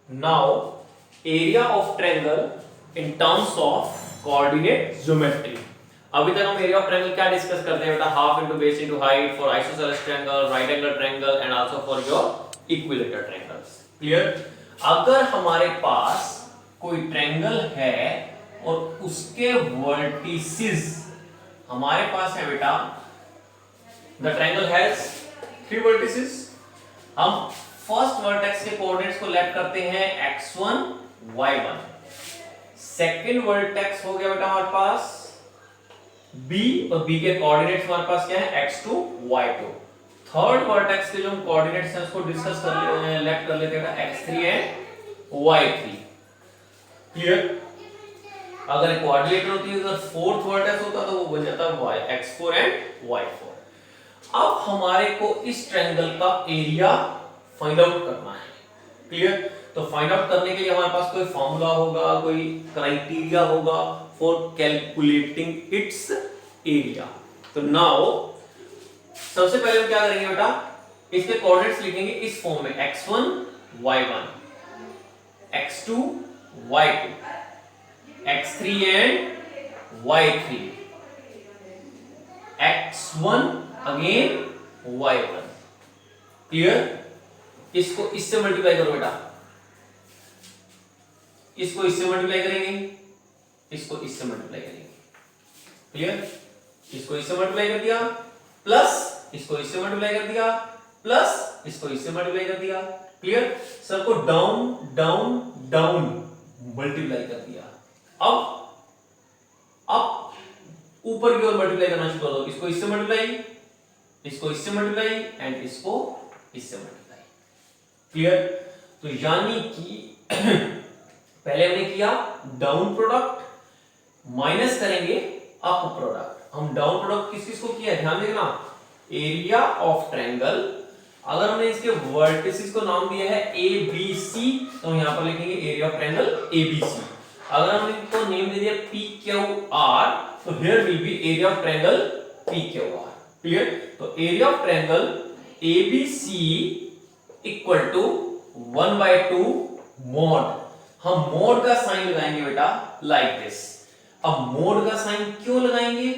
Now, area of triangle in terms of coordinate geometry. अभी तक हम एरिया ऑफ ट्रायंगल क्या डिस्कस करते हैं बेटा? Half into base into height for isosceles triangle, right angle triangle and also for your equilateral triangles. Clear? अगर हमारे पास कोई ट्रायंगल है और उसके वर्टिसेस हमारे पास है बेटा, द ट्रायंगल हैज 3 वर्टिसेस. हम फर्स्ट वर्टेक्स के कोऑर्डिनेट्स को लेट करते हैं x1 y1. सेकंड वर्टेक्स हो गया बेटा हमारे पास b और b के कोऑर्डिनेट्स हमारे पास क्या है x2 y2. थर्ड वर्टेक्स के जो हम कोऑर्डिनेट्स हैं उसको डिस्कस कर लेते हैं, लेट कर लेते हैं x3 एंड y3. क्लियर? अगर क्वाड्रिलेटरल होती है तो फोर्थ वर्टेक्स होता तो वो बन जाता y x4 एंड y4. अब हमारे को इस ट्रायंगल का एरिया फाइंड आउट करना है. क्लियर? तो फाइंड आउट करने के लिए हमारे पास कोई फॉर्मूला होगा, कोई क्राइटेरिया होगा फॉर कैलकुलेटिंग इट्स एरिया. तो नाउ सबसे पहले हम क्या करेंगे बेटा, इसके कोऑर्डिनेट्स लिखेंगे इस फॉर्म में x1 y1, x2 y2, x3 and y3, x1 again y1. Clear? इसको इससे मल्टीप्लाई करो बेटा, इसको इससे मल्टीप्लाई करेंगे, इसको इससे मल्टीप्लाई करेंगे. क्लियर? इसको इससे मल्टीप्लाई कर दिया, प्लस इसको इससे मल्टीप्लाई कर दिया, प्लस इसको इससे मल्टीप्लाई कर दिया. क्लियर? सबको डाउन डाउन डाउन मल्टीप्लाई कर दिया. अब ऊपर की ओर मल्टीप्लाई करना शुरू कर दो. इसको इससे मल्टीप्लाई, इसको इससे मल्टीप्लाई एंड इसको इससे मल्टीप्लाई. क्लियर? तो यानी कि पहले हमने किया डाउन प्रोडक्ट, माइनस करेंगे अप प्रोडक्ट. हम डाउन प्रोडक्ट किस किस को किया है ध्यान देखना, एरिया ऑफ ट्रायंगल. अगर हमने इसके वर्टिसेस को नाम दिया है ए बी सी तो यहां पर लिखेंगे एरिया ऑफ ट्रायंगल एबीसी. अगर हमने इसको नेम दे दिया पी क्यू आर तो here will be area of triangle P Q R. Clear? तो area of triangle ABC equal to 1/2 mod. हम मोड का साइन लगाएंगे बेटा लाइक दिस. अब मोड का साइन क्यों लगाएंगे?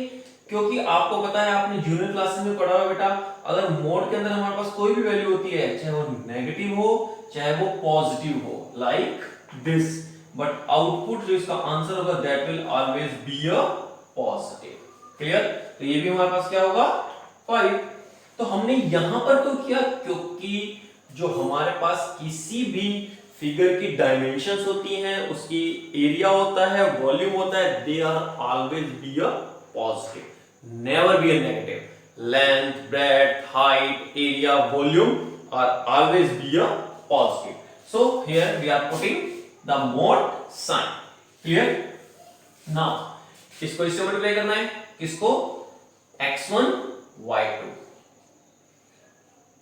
क्योंकि आपको पता है, आपने जूनियर क्लासेस में पढ़ा हुआ बेटा, अगर मोड के अंदर हमारे पास कोई भी वैल्यू होती है, चाहे वो नेगेटिव हो चाहे वो पॉजिटिव हो, लाइक दिस, बट आउटपुट जो इसका आंसर होगा that will always be a positive. Clear? तो ये भी हमारे पास क्या होगा 5. तो हमने यहां पर क्यों किया? क्योंकि जो हमारे पास किसी भी फिगर की डायमेंशंस होती हैं, उसकी एरिया होता है, वॉल्यूम होता है, they are always be a positive, never be a negative. Length, breadth, height, area, volume are always be a positive. So here we are putting the mod sign. Clear? Now इसको इससे multiply करना है, किसको? x1 y2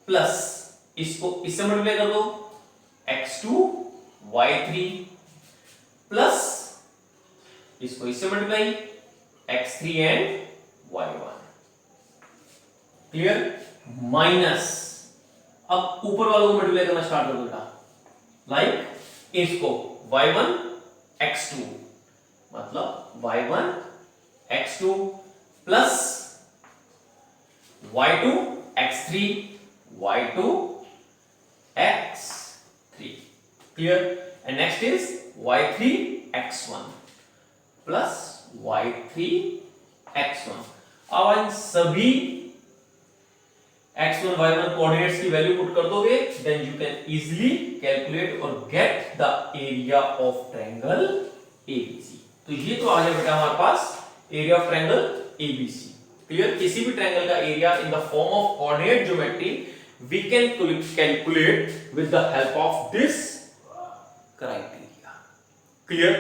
plus इसको इससे multiply कर दो x2 y3 plus इसको इससे multiply x3 and y1. Clear? Minus अब ऊपर वालों को मल्टीप्लाई करना स्टार्ट कर दो बेटा, लाइक इसको y1 x2 मतलब y1 x2 plus y2 x3 y2 x3. Clear? And next is y3 x1 plus y3 x1. अब इन सभी x1 y1 कोऑर्डिनेट्स की वैल्यू पुट कर दोगे, then you can easily calculate or get the area of triangle ABC. तो ये तो आ गया बेटा हमारे पास area of triangle ABC. Clear? किसी भी ट्रायंगल का area in the form of coordinate geometry we can calculate with the help of this criteria. Clear?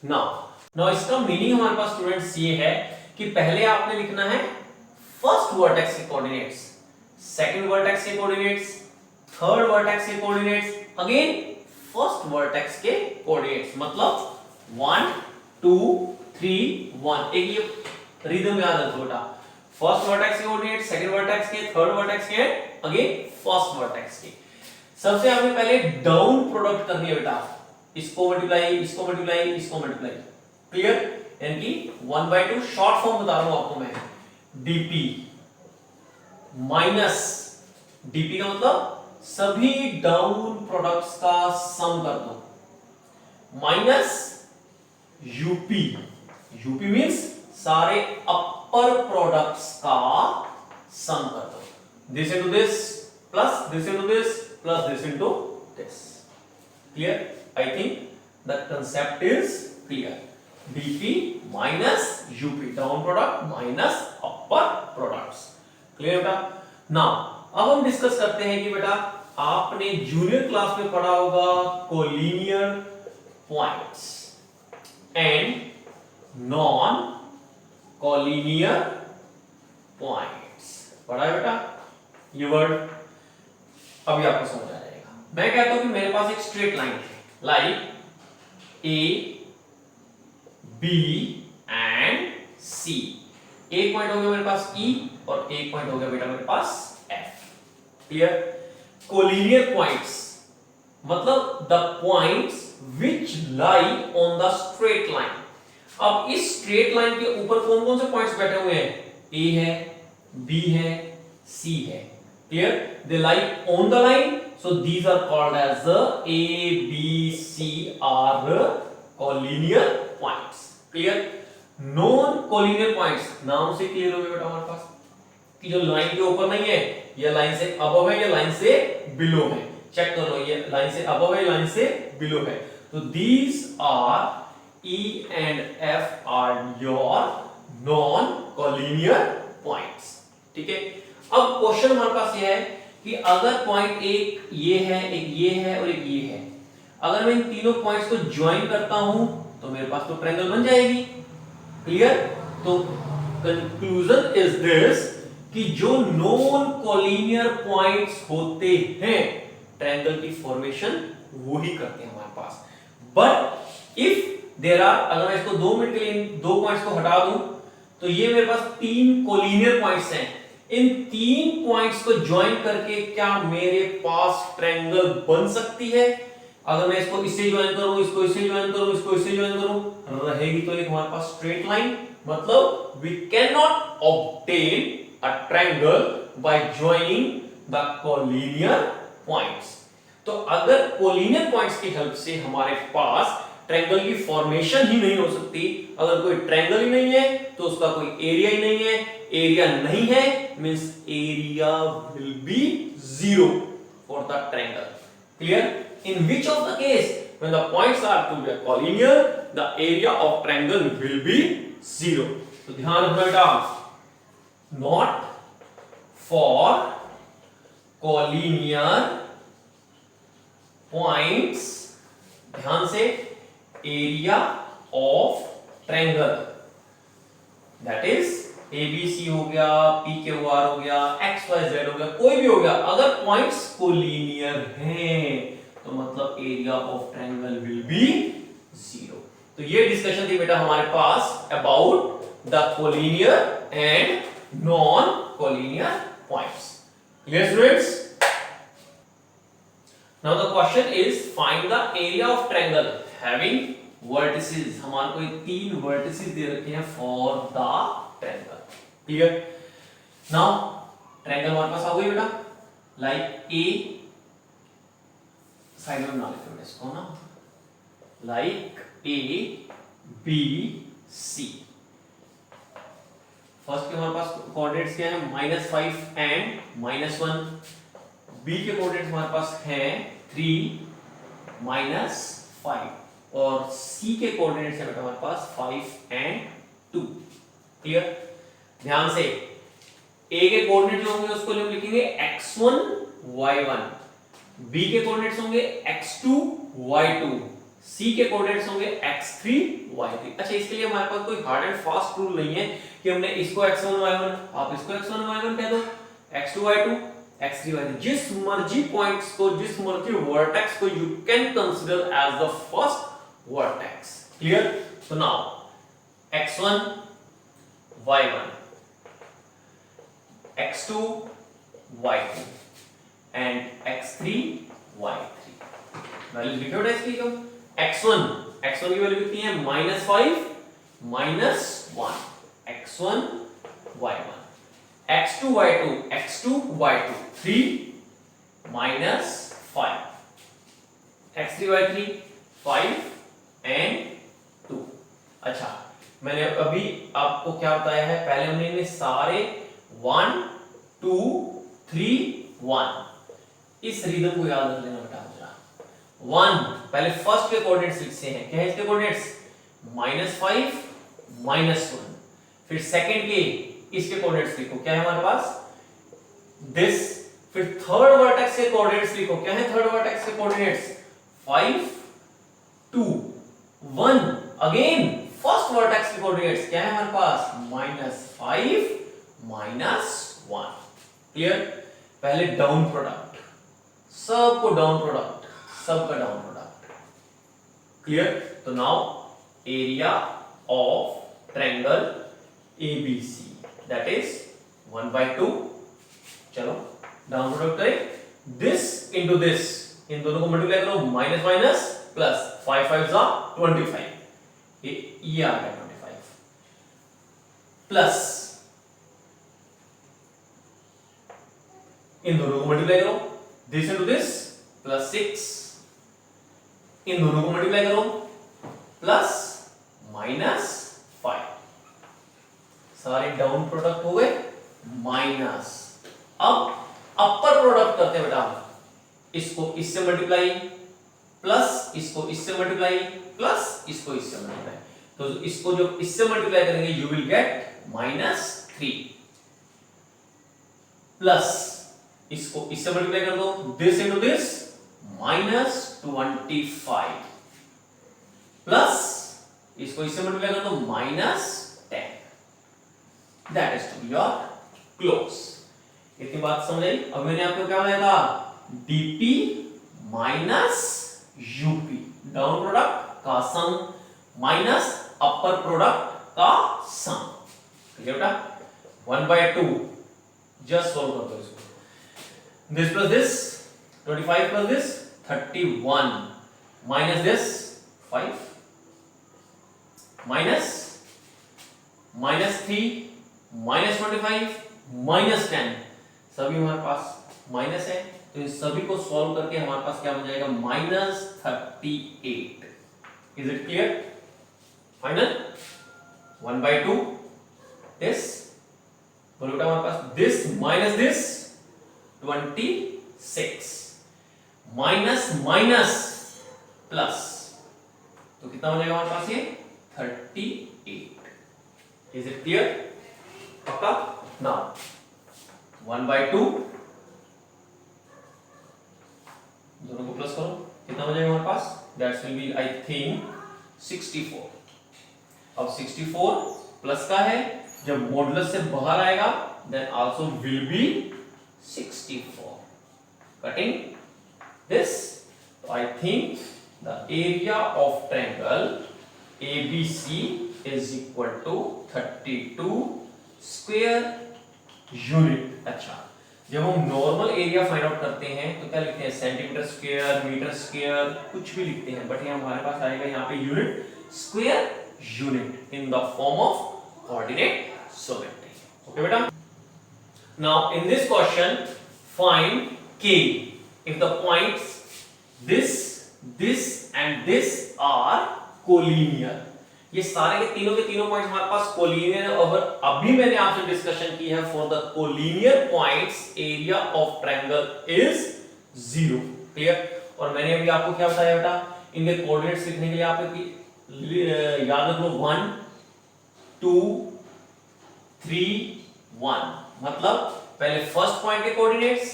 Now इसका मीनिंग हमारे पास स्टूडेंट्स ये है कि पहले आपने लिखना है फर्स्ट वर्टेक्स के कोऑर्डिनेट्स, सेकंड वर्टेक्स के कोऑर्डिनेट्स, थर्ड वर्टेक्स के कोऑर्डिनेट्स, अगेन फर्स्ट वर्टेक्स के कोऑर्डिनेट्स. मतलब 1 2 3 1. एक ये रिदम याद रखो बेटा, फर्स्ट वर्टेक्स के कोऑर्डिनेट्स, सेकंड वर्टेक्स के, थर्ड वर्टेक्स के, अगेन फर्स्ट वर्टेक्स के. सबसे आपने पहले डाउन प्रोडक्ट करनी है बेटा, इसको मल्टीप्लाई, इसको मल्टीप्लाई, इसको मल्टीप्लाई। क्लियर? यानी कि 1/2 शॉर्ट फॉर्म बता रहा हूं आपको मैं, dp माइनस, dp का मतलब सभी डाउन प्रोडक्ट्स का सम कर दो, माइनस यूपी, यूपी मींस सारे अपर प्रोडक्ट्स का सम कर दो, this into this plus this into this plus this into this. Clear? I think the concept is clear. dp minus UP, down product minus upper products. Clear बेटा? Now अब हम discuss करते हैं कि बेटा आपने जूनियर क्लास में पढ़ा होगा collinear points and non collinear points. पढ़ा है बेटा ये वर्ड? अभी आपको समझ आ जाएगा। मैं कहता हूं कि मेरे पास एक स्ट्रेट लाइन है, लाइक ए बी एंड सी। एक पॉइंट हो गया मेरे पास E और एक पॉइंट हो गया बेटा मेरे पास F। क्लियर? कोलिनियर पॉइंट्स मतलब the points which lie on the straight line. अब इस स्ट्रेट लाइन के ऊपर कौन कौन से पॉइंट्स बैठे हुए हैं? A है, B है, C है। Clear? They lie on the line, so these are called as the A, B, C are collinear points। Clear? Non collinear points नाम से क्लियर हो गया बेटा हमारे पास कि जो लाइन के ऊपर नहीं है, या लाइन से अबव है या लाइन से बिलो है। चेक कर लो, ये लाइन से अबव है, लाइन से बिलो है। तो these are E and F are your non collinear points। ठीक है? अब क्वेश्चन हमारे पास ये है कि अगर पॉइंट एक ये है, एक ये है और एक ये है, अगर मैं इन तीनों पॉइंट्स को ज्वाइन करता हूं तो मेरे पास तो ट्रायंगल बन जाएगी। क्लियर? तो कंक्लूजन इज दिस कि जो नॉन कोलिनियर पॉइंट्स होते हैं ट्रायंगल की फॉर्मेशन वो ही करते हैं हमारे पास। बट इफ देयर आर, अगर मैं इसको 2 मिनट के लिए दो पॉइंट्स को हटा दूं तो ये मेरे पास 3 कोलिनियर पॉइंट्स हैं। इन 3 पॉइंट्स को ज्वाइन करके क्या मेरे पास ट्रायंगल बन सकती है? अगर मैं इसको इससे ज्वाइन करूं, इसको इससे ज्वाइन करूं, इसको इससे ज्वाइन करूं, रहेगी तो एक हमारे पास स्ट्रेट लाइन। मतलब we can not obtain a triangle by joining the collinear points. तो अगर कोलिनियर पॉइंट्स की हेल्प से हमारे पास ट्रायंगल की फॉर्मेशन ही नहीं हो सकती, अगर कोई ट्रायंगल ही नहीं है तो उसका कोई एरिया ही नहीं है, एरिया नहीं है means area will be 0 for the triangle. Clear? In which of the case, when the points are to be collinear, the area of triangle will be 0। तो ध्यान रखना बेटा, not for collinear points, ध्यान से, area of triangle that is ABC हो गया, PQR हो गया, XYZ हो गया, कोई भी हो गया, अगर पॉइंट्स कोलिनियर हैं तो मतलब area of triangle will be 0। तो ये डिस्कशन थी बेटा हमारे पास about the collinear and non collinear points. Clear students? Now the question is find the area of triangle having vertices. हमारे को 3 वर्टिसेस दे रखे हैं for the triangle. Clear? Now triangle हमारे पास आ गई बेटा, लाइक ए, साइड में बना लेते हैं इसको ना, like A B C. First के हमारे पास कोऑर्डिनेट्स क्या है? -5 एंड -1। बी के कोऑर्डिनेट्स हमारे पास हैं 3 -5 और सी के कोऑर्डिनेट्स है बेटा हमारे पास 5 एंड 2। क्लियर? ध्यान से, ए के कोऑर्डिनेट जो होंगे उसको हम लिखेंगे x1 y1, बी के कोऑर्डिनेट्स होंगे x2 y2, सी के कोऑर्डिनेट्स होंगे x3 y3। अच्छा, इसके लिए हमारे पास कोई हार्ड एंड फास्ट रूल नहीं है कि हमने इसको x1 y1, आप इसको x1 y1 कह दो, x2 y2, x3 y3। जिस मर्जी पॉइंट्स को, जिस मर्जी वर्टेक्स को you can consider as the first vertex. Clear? तो now x1 y1, x2 y2 and x3 y3। Value लिखे बेटा इसकी क्यों, x1 की वैल्यू कितनी है -5 -1, x1 y1, x2 y2 3 -5, x3 y3 5 and 2। अच्छा, मैंने अभी आपको क्या बताया है, पहले हमने इन्हें सारे 1 2 3 1 इस रिदम को याद रख लेना बेटा जरा। 1 पहले फर्स्ट के कोऑर्डिनेट्स लिखते हैं, क्या है इसके कोऑर्डिनेट्स -5 -1, फिर सेकंड के इसके कोऑर्डिनेट्स लिखो, क्या है हमारे पास दिस, फिर थर्ड वर्टेक्स के कोऑर्डिनेट्स लिखो, क्या है थर्ड वर्टेक्स के कोऑर्डिनेट्स 5 2 1, अगेन फर्स्ट वर्टेक्स के कोऑर्डिनेट्स क्या है हमारे पास -5 -1। क्लियर, पहले डाउन प्रोडक्ट, सबको डाउन प्रोडक्ट, सबका डाउन प्रोडक्ट। क्लियर, तो now area of triangle ABC that is 1/2। चलो डाउन प्रोडक्ट करें, दिस इनटू दिस, इन दोनों को मल्टीप्लाई करो, माइनस माइनस प्लस, 5 5 जा 25, ये आ गया 25 प्लस, इन दोनों को मल्टीप्लाई करो, दिस इनटू दिस प्लस 6, इन दोनों को मल्टीप्लाई करो प्लस -5, सारे डाउन प्रोडक्ट हो गए माइनस। अब अपर प्रोडक्ट करते हैं बेटा, इसको इससे मल्टीप्लाई प्लस इसको इससे मल्टीप्लाई प्लस इसको इससे मल्टीप्लाई, तो इसको जो इससे मल्टीप्लाई करेंगे यू विल गेट -3 प्लस इसको इससे मल्टीप्लाई कर दो, दिस इनटू दिस -25 प्लस इसको इससे मल्टीप्लाई कर दो -10, that is to be your close. इतनी बात समझ आई। अब मैंने आपको क्या बताया था, DP minus UP, down product का सम माइनस अपर प्रोडक्ट का सम। क्लियर बेटा, 1/2 जस्ट सॉल्व कर दो इसको, this plus this 25 plus this 31 minus this 5 minus -3 -25 -10, सभी हमारे पास माइनस है, तो इन सभी को सॉल्व करके हमारे पास क्या बन जाएगा -38। Is it clear? Final 1/2 this, बोलो बेटा हमारे पास this minus this 26 minus minus plus, तो कितना हो जाएगा हमारे पास ये 38। Is it clear? पक्का? नाउ 1/2 दोनों को प्लस करो, कितना हो जाएगा हमारे पास, that's will be I think 64। अब 64 प्लस का है, जब मॉडुलस से बाहर आएगा then also will be 64, cutting this, तो I think the area of triangle ABC is equal to 32 square unit. अच्छा, जब हम नॉर्मल एरिया फाइंड आउट करते हैं तो क्या लिखते हैं, सेंटीमीटर स्क्वायर, मीटर स्क्वायर, कुछ भी लिखते हैं, बट यहाँ हमारे पास आएगा यहाँ पे unit, square unit in the form of coordinate symmetry. Okay बेटा, now in this question find k if the points this and this are collinear. ये सारे के तीनों पॉइंट्स हमारे पास कोलिनियर है, और अभी मैंने आपसे डिस्कशन की है for the collinear points area of triangle is 0। Clear? और मैंने अभी आपको क्या बताया बेटा, इनके कोऑर्डिनेट्स लिखने के लिए आप याद रख लो 1 2 3 1, मतलब पहले फर्स्ट पॉइंट के कोऑर्डिनेट्स,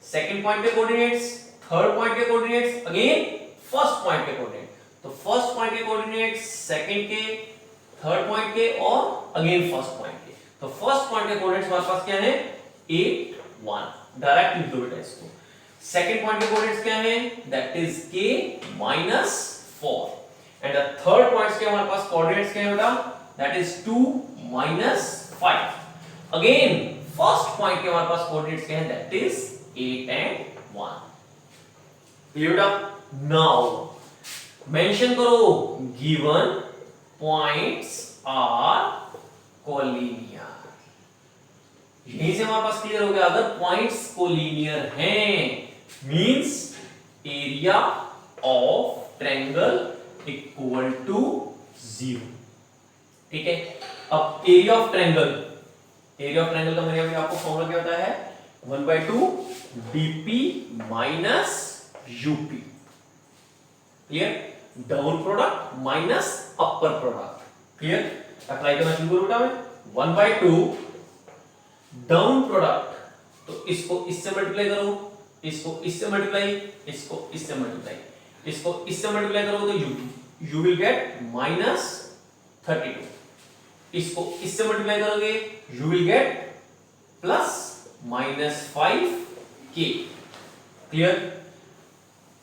सेकंड पॉइंट के कोऑर्डिनेट्स, थर्ड पॉइंट के कोऑर्डिनेट्स, अगेन फर्स्ट पॉइंट के कोऑर्डिनेट्स, तो फर्स्ट पॉइंट के कोऑर्डिनेट्स, सेकंड के, थर्ड पॉइंट के और अगेन फर्स्ट पॉइंट के। तो फर्स्ट पॉइंट के कोऑर्डिनेट्स हमारे पास क्या है 8 1, डायरेक्ट लिख दो बेटा इसको। सेकंड पॉइंट के कोऑर्डिनेट्स क्या है, that is k -4, and the third points के हमारे पास कोऑर्डिनेट्स क्या है बेटा, that is 2 -5। Again first point के हमारे पास कोऑर्डिनेट्स क्या है, दैट इज 8 and 1। क्लियर बेटा। नाउ मेंशन करो गिवन पॉइंट्स आर कोलिनियर। यहीं से हमारे पास क्लियर हो गया, अगर पॉइंट्स कोलिनियर हैं means area of triangle equal to 0। ठीक है, अब एरिया ऑफ ट्रायंगल का मैंने अभी आपको फॉर्मूला क्या होता है, 1/2 dp minus UP. Clear, down product minus upper product. Clear, apply करना शुरू करो बेटा मैं, 1/2 डाउन प्रोडक्ट, तो इसको इससे मल्टीप्लाई करो, इसको इससे मल्टीप्लाई, इसको इससे मल्टीप्लाई, इसको इससे मल्टीप्लाई करो तो यू विल गेट माइनस 32। इसको इससे मल्टीप्लाई करोगे you will get plus minus 5k। Clear,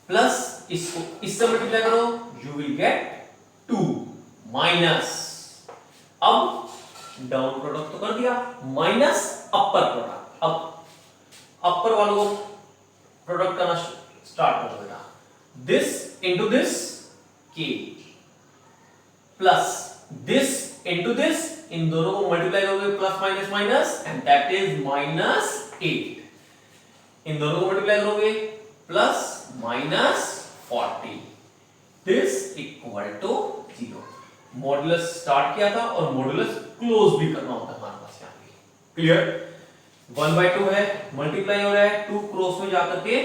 plus इसको इससे मल्टीप्लाई करो यू विल गेट 2 माइनस, अब डाउन प्रोडक्ट तो कर दिया, माइनस अपर प्रोडक्ट। अब अपर वालों को प्रोडक्ट करना स्टार्ट करो बेटा, this into this k plus this into this, इन दोनों को मल्टीप्लाई करोगे plus minus minus and that is minus 8। इन दोनों को मल्टीप्लाई करोगे plus minus 40, this equal to 0। Modulus start किया था और मॉडुलस क्लोज भी करना होता है हमारे पास यहाँ पे। क्लियर, 1/2 है, मल्टीप्लाई हो रहा है 2 क्रॉस में जाकर के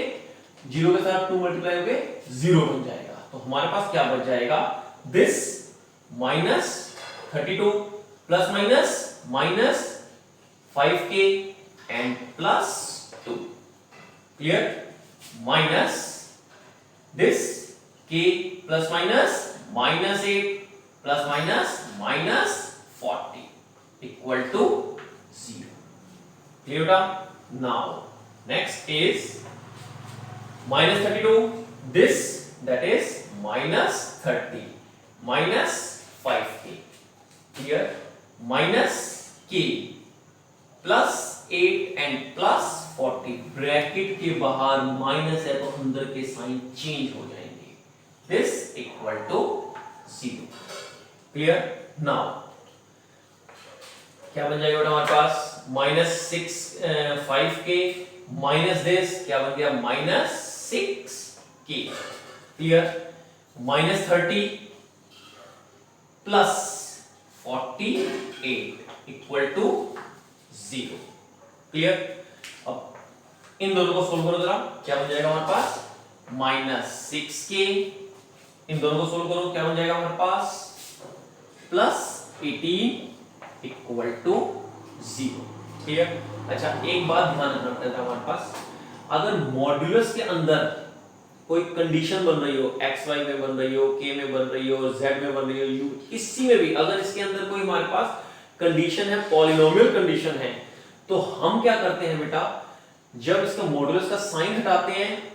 0 के साथ 2 मल्टीप्लाई होके 0 बन जाएगा, तो हमारे पास क्या बच जाएगा, this minus 32 plus minus minus 5k and plus 2। Clear, minus this k plus minus minus 8 plus minus minus 40 equal to 0। Clear बेटा। Now next is minus 32, this that is minus 30 minus 5k। clear, minus k plus 8 and plus 40, bracket के बाहर minus है तो अंदर के sign change हो जाएंगे, this equal to 0। Clear, now क्या बन जाएगा बेटा हमारे पास, माइनस 5k माइनस दिस क्या बन गया, minus 6k। Clear, minus 30 plus 48 equal to 0। Clear, अब इन दोनों को सोल्व करो जरा, क्या बन जाएगा हमारे पास, माइनस 6k, इन दोनों को सोल्व करो क्या बन जाएगा हमारे पास, प्लस 18 इक्वल टू 0। क्लियर, अच्छा एक बात ध्यान रखना पड़ता है हमारे पास, अगर मॉड्यूलस के अंदर कोई कंडीशन बन रही हो, एक्स वाई में बन रही हो, के में बन रही हो, जेड में बन रही हो, यू किसी में भी, अगर इसके अंदर कोई हमारे पास कंडीशन है, पॉलिनोमियल कंडीशन है, तो हम क्या करते हैं बेटा, जब इसका मॉड्यूलस का साइन हटाते हैं,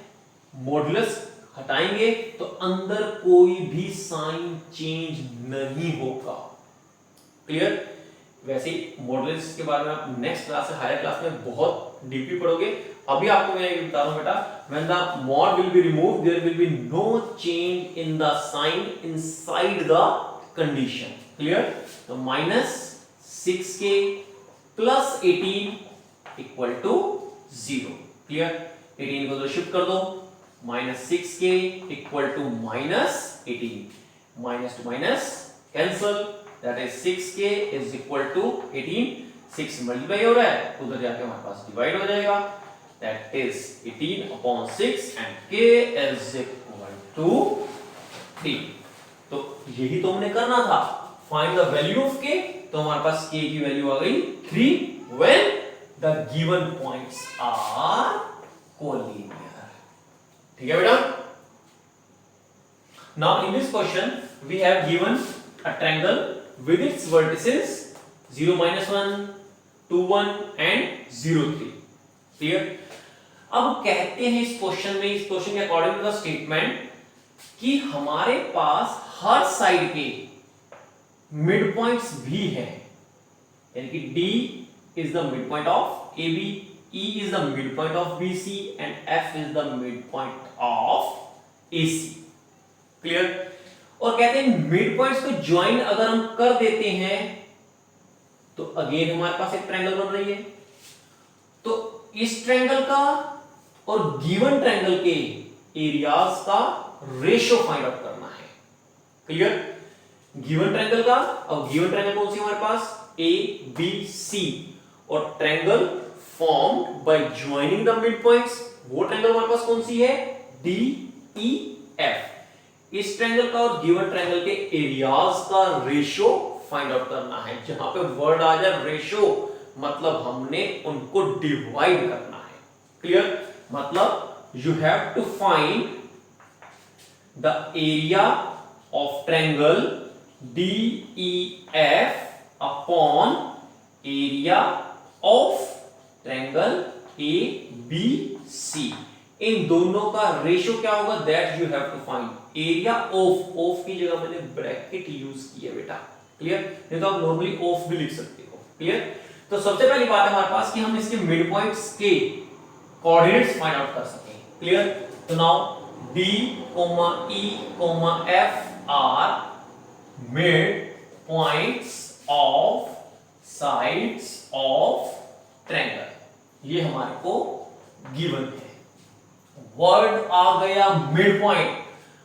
मॉड्यूलस हटाएंगे तो अंदर कोई भी साइन चेंज नहीं होगा। क्लियर, वैसे ही मॉड्यूलस के बारे में आप नेक्स्ट क्लास से हायर क्लास में बहुत डीपली पढ़ोगे, अभी आपको मैं ये बता रहा हूं बेटा, when the mod will be removed there will be no change in the sign inside the condition। clear, तो minus 6k plus 18 equal to 0। clear, 18 को तो शिफ्ट कर दो, minus 6k equal to minus 18, minus to minus cancel, that is 6k is equal to 18, 6 multiply हो रहा है, उधर जाके हमारे पास डिवाइड हो जाएगा, that is 18 upon 6 and k is equal to 3। तो यही तो हमने करना था, find the value of k, तो हमारे पास k की वैल्यू आ गई 3 when the given points are collinear। ठीक है बेटा। Now in this question we have given a triangle with its vertices 0, -1, 2, 1 and 0, 3। Clear, अब कहते हैं इस क्वेश्चन में, इस क्वेश्चन के अकॉर्डिंग टू द स्टेटमेंट, कि हमारे पास हर साइड के मिड पॉइंट्स भी हैं, यानी कि D is the mid point of AB, E is the mid point of BC and F is the mid point of AC। Clear. और कहते हैं मिड पॉइंट्स को ज्वाइन अगर हम कर देते हैं तो अगेन हमारे पास एक ट्रायंगल बन रही है। तो इस ट्रायंगल का और गिवन ट्रायंगल के एरियाज का रेशियो फाइंड आउट करना है। क्लियर। गिवन ट्रायंगल का, और गिवन ट्रायंगल कौन सी हमारे पास, ए बी सी, और triangle formed by joining the mid points, वो ट्रायंगल हमारे पास कौन सी है, डी ई एफ। इस ट्रायंगल का और गिवन ट्रायंगल के एरियाज का रेशियो फाइंड आउट करना है। जहां पे वर्ड आ जाए रेशियो, मतलब हमने उनको डिवाइड करना है। क्लियर। मतलब you have to find the area of triangle DEF upon area of triangle ABC। इन दोनों का रेशियो क्या होगा, that you have to find. Area of की जगह मैंने ब्रैकेट यूज किया बेटा। क्लियर। नहीं तो आप नॉर्मली ऑफ भी लिख सकते हो। क्लियर। तो सबसे पहली बात है हमारे पास कि हम इसके मिड पॉइंट्स के कोऑर्डिनेट्स फाइंड आउट कर सकें। क्लियर। तो now D, E, F are mid points of sides of triangle. ये हमारे को गिवन है। वर्ड आ गया मिड पॉइंट।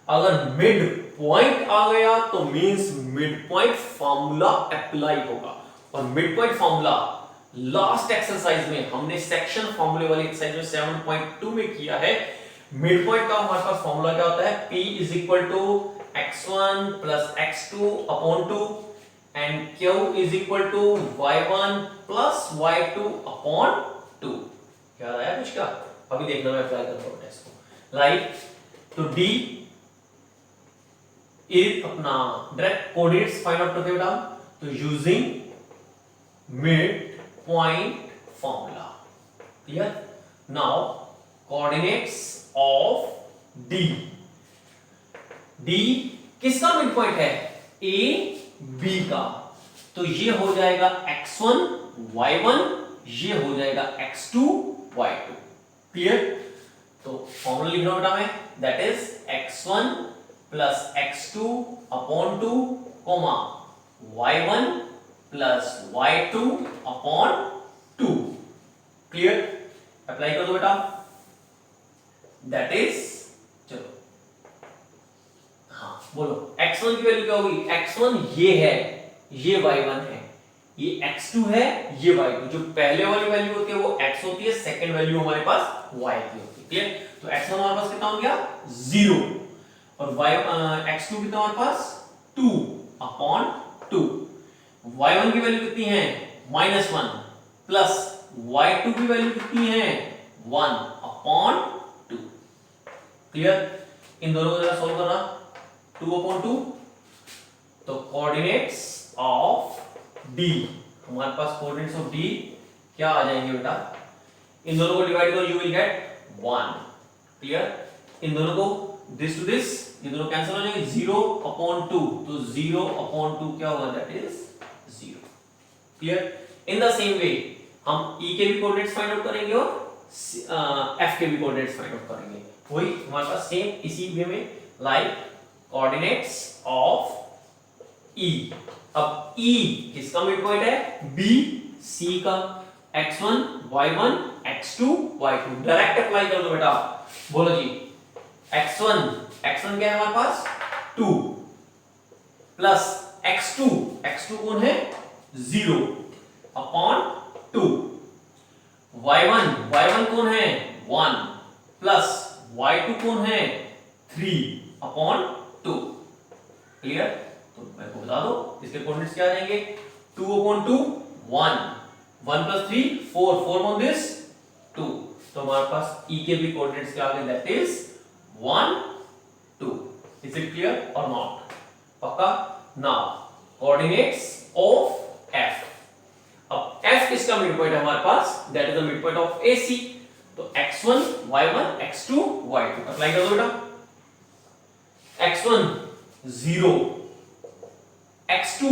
अगर मिड पॉइंट आ गया तो means mid point formula apply होगा। और mid point formula last exercise में हमने सेक्शन फार्मूले वाली एक्सरसाइज में 7.2 में किया है। मिड पॉइंट का हमारे पास फार्मूला क्या होता है, P is equal to x1 plus x2 upon 2 and Q is equal to y1 plus y2 upon 2। याद आया कुछ का? अभी देखना मैं अप्लाई करता हूं टेस्ट को। लाइक तो D इज अपना डायरेक्ट कोऑर्डिनेट्स फाइंड आउट करते बेटा, तो using mid point formula. Clear. Now coordinates of D। D किसका मिड पॉइंट है, A B का। तो ये हो जाएगा x1 y1, ये हो जाएगा x2 y2। क्लियर। तो फॉर्मूला लिख रहा हूं बेटा मैं, that is x1 plus x2 upon 2 comma y1 plus y2 upon 2। Clear. Apply कर दो बेटा, दैट इज, चलो हाँ बोलो x1 की वैल्यू क्या होगी, x1 ये है, ये y1 है, ये x2 है, ये y2। जो पहले वाली वैल्यू होती है वो x होती है, सेकंड वैल्यू हमारे पास y की होती है। क्लियर। तो x1 हमारे पास कितना हो गया 0 और x2 कितना हमारे पास 2 अपॉन 2। y1 की वैल्यू कितनी है -1 प्लस y2 की वैल्यू कितनी है 1 अपॉन 2। क्लियर। इन दोनों को जरा सॉल्व करना, 2 अपॉन 2। तो कोऑर्डिनेट्स ऑफ D, हमारे पास कोऑर्डिनेट्स ऑफ D क्या आ जाएंगे बेटा, इन दोनों को डिवाइड करो, यू विल गेट 1। क्लियर। इन दोनों को दिस टू दिस, ये दोनों कैंसिल हो जाएंगे, 0 अपॉन 2, तो 0 अपॉन 2 क्या होगा, that is 0। Clear. In the same way हम E के भी कोऑर्डिनेट्स फाइंड आउट करेंगे और F के भी कोऑर्डिनेट्स फाइंड आउट करेंगे। वही हमारे पास सेम इसी वे में, लाइक कोऑर्डिनेट्स ऑफ E। अब E किसका मिड पॉइंट है, B C का, x1 y1 x2 y2। Direct apply कर दो बेटा। बोलो जी, x1 क्या है हमारे पास 2 प्लस x2 कौन है 0 अपॉन 2। y1 कौन है 1 प्लस y2 कौन है 3 अपॉन 2। क्लियर। तो मेरे को बता दो इसके कोऑर्डिनेट्स क्या आ जाएंगे, 2 अपॉन 2 1 प्लस 3 4 अपॉन दिस 2। तो हमारे पास E के भी कोऑर्डिनेट्स क्या आ गए, that is 1 2। Is it clear और नॉट, पक्का। Now coordinates of F। अब F किसका मिड पॉइंट है हमारे पास, that is the mid point of AC। तो x1 y1 x2 y2 apply कर दो बेटा। x1 0 x2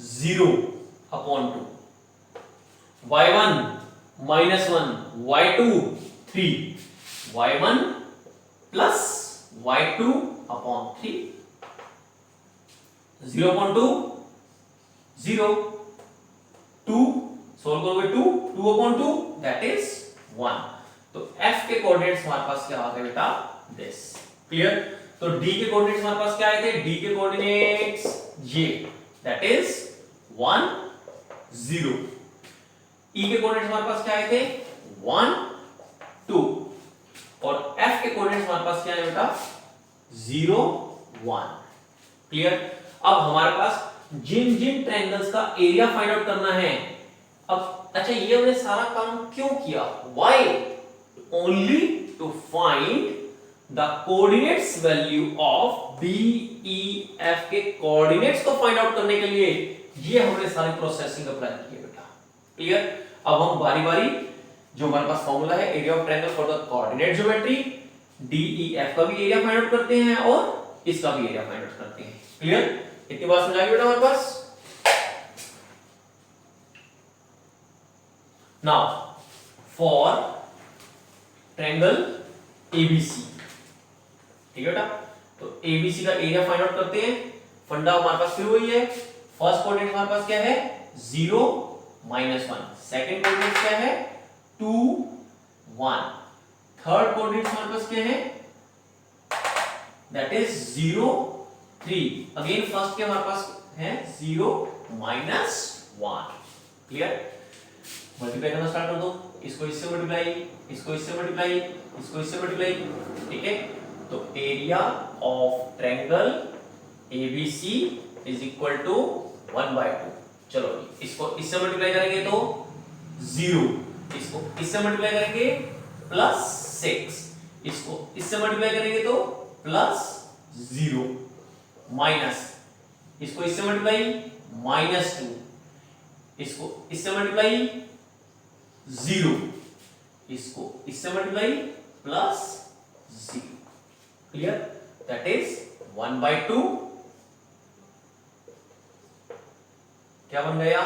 0 upon 2, y1 -1 y2 3, y1 plus y2 upon 3, 0.2 0, 2 solve करोगे 2 upon 2 दैट इज 1। तो f के कोऑर्डिनेट्स हमारे पास क्या आ गए बेटा, दिस। क्लियर। तो d के कोऑर्डिनेट्स हमारे पास क्या आए थे, d के कोऑर्डिनेट्स ये दैट इज 1 0। e के कोऑर्डिनेट्स हमारे पास क्या आए थे 1 2, और f के कोऑर्डिनेट्स हमारे पास क्या है बेटा 0 1। क्लियर। अब हमारे पास जिन जिन ट्रायंगल्स का एरिया फाइंड आउट करना है, अब अच्छा ये हमने सारा काम क्यों किया, why, only to find the coordinates value of D E F के कोऑर्डिनेट्स को फाइंड आउट करने के लिए ये हमने सारी प्रोसेसिंग अप्लाई की है बेटा। क्लियर। अब हम बारी बारी जो हमारे पास फॉर्मूला है area of triangle for the coordinate geometry, D E F का भी एरिया फाइंड आउट करते हैं और इसका भी एरिया फाइंड आउट करते हैं। क्लियर। इतनी बात समझ आ गई बेटा हमारे पास। नाउ फॉर ट्रायंगल एबीसी, ठीक है बेटा, तो एबीसी का एरिया फाइंड आउट करते हैं। फंडा हमारे पास फिर वही है, फर्स्ट कोऑर्डिनेट हमारे पास क्या है 0 -1, सेकंड कोऑर्डिनेट क्या है 2 1, थर्ड कोऑर्डिनेट हमारे पास क्या है दैट इज 0 3, अगेन फर्स्ट के हमारे पास है 0 -1। क्लियर। मल्टीप्लाई करना स्टार्ट कर दो, इसको इससे मल्टीप्लाई, इसको इससे मल्टीप्लाई, इसको इससे मल्टीप्लाई, ठीक है। तो area of triangle ABC is equal to 1/2। चलो इसको इससे मल्टीप्लाई करेंगे तो 0, इसको इससे मल्टीप्लाई करेंगे +6, इसको इससे मल्टीप्लाई करेंगे तो +0, माइनस, इसको इससे मल्टीप्लाई -2, इसको इससे मल्टीप्लाई 0, इसको इससे मल्टीप्लाई +0। क्लियर। दैट इज 1/2 क्या बन गया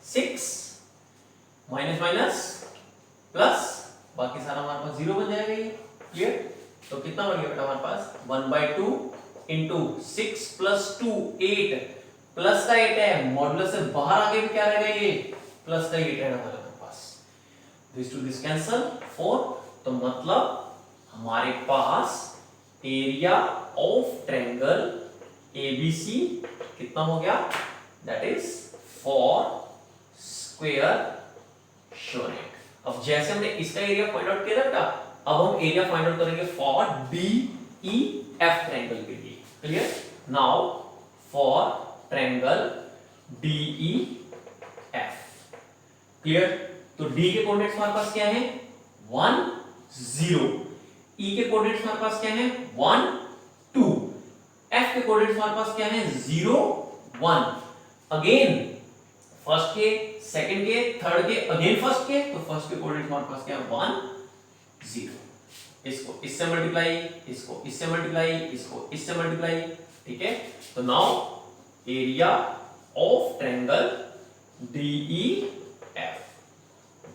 6, माइनस माइनस प्लस, बाकी सारा हमारे पास 0 बन जाएगा ये। क्लियर। तो कितना बन गया बेटा हमारे पास 1/2 इंटू 6 + 2 8, प्लस का 8 है, मॉडुलस से बाहर आके भी क्या रहेगा ये प्लस का 8 रहने वाला हमारे पास, दिस टू दिस कैंसल 4। तो मतलब हमारे पास एरिया ऑफ ट्रायंगल एबीसी कितना हो गया दैट इज 4 स्क्वायर यूनिट। अब जैसे हमने इसका एरिया फाइंड आउट किया था, अब हम एरिया फाइंड आउट करेंगे for D E F triangle के लिए। Clear. Now for triangle D E F. Clear. तो डी के कोऑर्डिनेट्स हमारे पास क्या है 1 0, ई के कोऑर्डिनेट्स हमारे पास क्या है 1 2, एफ के कोऑर्डिनेट्स हमारे पास क्या है 0 1, अगेन फर्स्ट के, सेकंड के, थर्ड के, अगेन फर्स्ट के, तो फर्स्ट के कोऑर्डिनेट्स हमारे पास क्या है 1 0, इसको इससे मल्टीप्लाई, इसको इससे मल्टीप्लाई, इसको इससे मल्टीप्लाई, ठीक है। तो now area of triangle D E F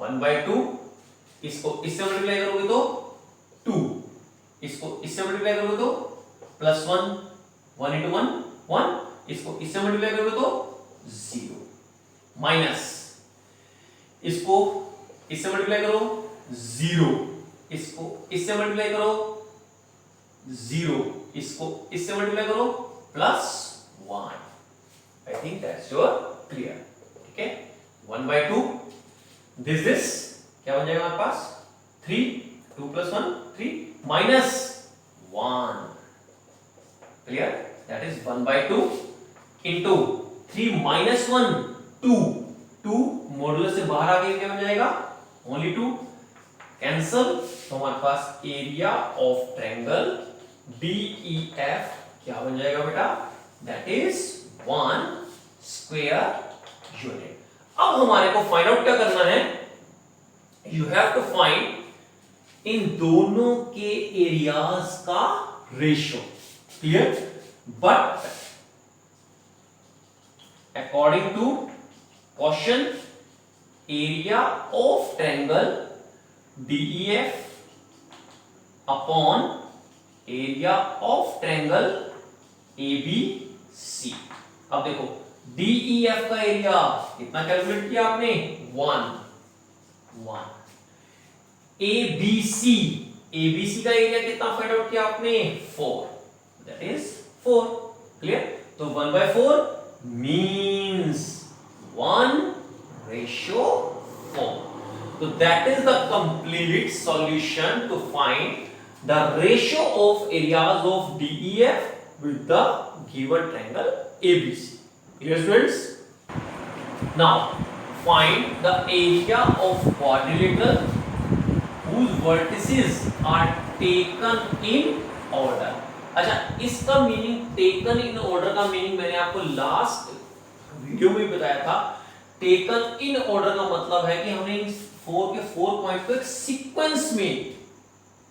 1/2, इसको इससे मल्टीप्लाई करोगे तो 2, इसको इससे मल्टीप्लाई करोगे तो +1, 1 × 1 1, इसको इससे मल्टीप्लाई करोगे तो 0, माइनस, इसको इससे मल्टीप्लाई करो 0, इसको इससे मल्टीप्लाई करो 0, इसको इससे मल्टीप्लाई करो +1। I think that's your clear. ठीक है। 1/2 दिस क्या बन जाएगा हमारे पास 3, 2 + 1 3 -1। Clear. That is 1/2 into 3 - 1 2 modulus से बाहर आ गया क्या बन जाएगा ओनली 2, कैंसल। तो हमारे पास एरिया ऑफ ट्रायंगल DEF क्या बन जाएगा बेटा दैट इज 1 स्क्वायर यूनिट। अब हमारे को फाइंड आउट क्या करना है, यू हैव टू फाइंड इन दोनों के एरियाज का ratio. Clear. But according to question area of triangle DEF upon area of triangle ABC। अब देखो DEF का एरिया कितना कैलकुलेट किया आपने 1 ABC का एरिया कितना फाइंड आउट किया आपने 4, दैट इज 4। क्लियर? तो 1/4 means 1:4। So that is the complete solution to find the ratio of areas of DEF with the given triangle ABC. Clear, students? Now find the area of quadrilateral whose vertices are taken in order. अच्छा, इसका meaning taken in order का meaning मैंने आपको last video में बताया था। Taken in order का मतलब है कि हमें इन 4 पॉइंट को एक सीक्वेंस में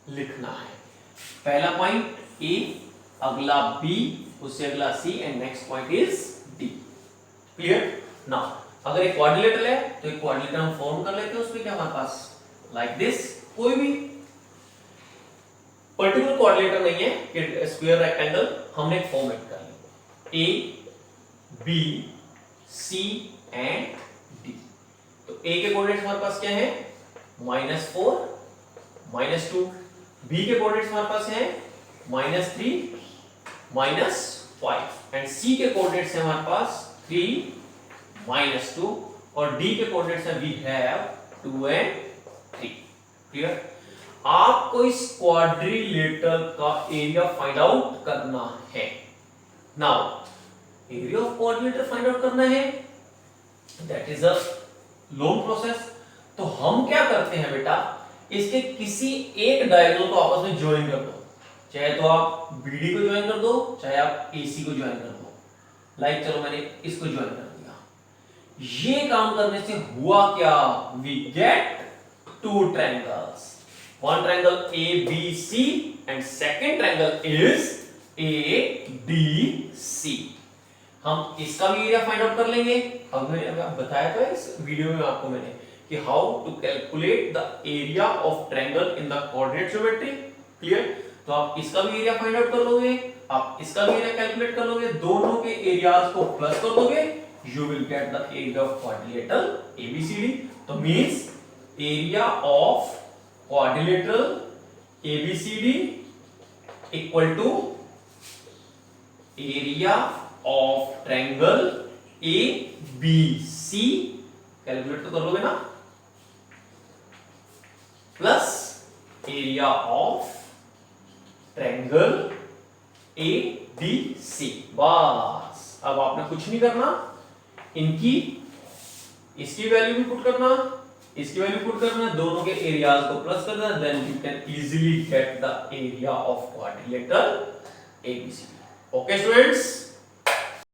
लिखना है। पहला पॉइंट A, अगला B, उससे अगला C and next point is D। Clear? Now अगर एक क्वाड्रिलेटरल है तो एक क्वाड्रिलेटर हम फॉर्म कर लेते हैं। उसमें क्या हमारे पास लाइक दिस, कोई भी पर्टिकुलर कोऑर्डिनेटर नहीं है कि स्क्वायर रेक्टेंगल, हमने एक फॉर्मेट कर लिया A B C and D। तो A के कोऑर्डिनेट्स हमारे पास क्या है -4 -2, B के कोऑर्डिनेट्स हमारे पास है -3 -5 एंड C के कोऑर्डिनेट्स है हमारे पास 3 -2 और D के कोऑर्डिनेट्स है वी हैव 2 एंड 3। क्लियर? आपको इस क्वाड्रिलेटरल का एरिया फाइंड आउट करना है। Now area of quadrilateral find out करना है, that is a long process. तो हम क्या करते हैं बेटा, इसके किसी एक डायगोनल को आपस में ज्वाइन कर दो। चाहे तो आप BD को ज्वाइन कर दो, चाहे आप AC को ज्वाइन कर दो। लाइक चलो मैंने इसको ज्वाइन कर दिया। ये काम करने से हुआ क्या, we get 2 triangles, one triangle ABC and second triangle is ADC। हम इसका भी एरिया फाइंड आउट कर लेंगे। अब मैंने बताया था इस वीडियो में आपको मैंने कि how to calculate the area of triangle in the coordinate geometry. Clear? तो आप इसका भी एरिया फाइंड आउट कर लोगे, आप इसका भी एरिया कैलकुलेट कर लोगे, दोनों के एरियाज को प्लस कर दोगे, you will get the area of quadrilateral ABCD। तो means area of quadrilateral ABCD equal to area of triangle ABC, calculate तो कर लोगे ना, plus area of triangle ADC। बस अब आपने कुछ नहीं करना, इनकी इसकी वैल्यू भी पुट करना, इसकी वैल्यू पुट करना, दोनों के एरियाज को प्लस करना, then you can easily get the area of quadrilateral ABCD। Okay students?